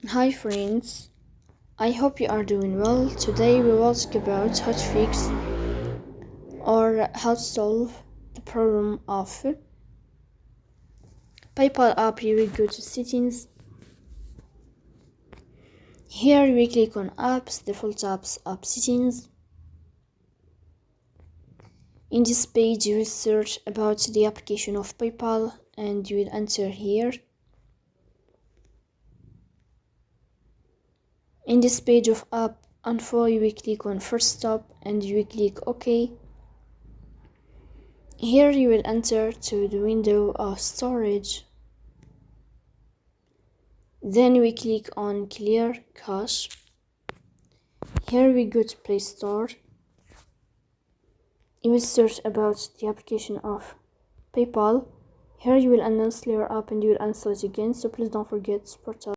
Hi friends, I hope you are doing well. Today we will talk about how to fix or how to solve the problem of PayPal app. You will go to settings. Here we click on apps, default apps, app settings. In this page you will search about the application of PayPal and you will enter here. In this page of app info you will click on Forcestop and you will click OK. Here you will enter to the window of storage. Then we click on clear cache. Here we go to Play Store. You will search about the application of PayPal. Here you will uninstall your app and you will install it again, so please don't forget to support us.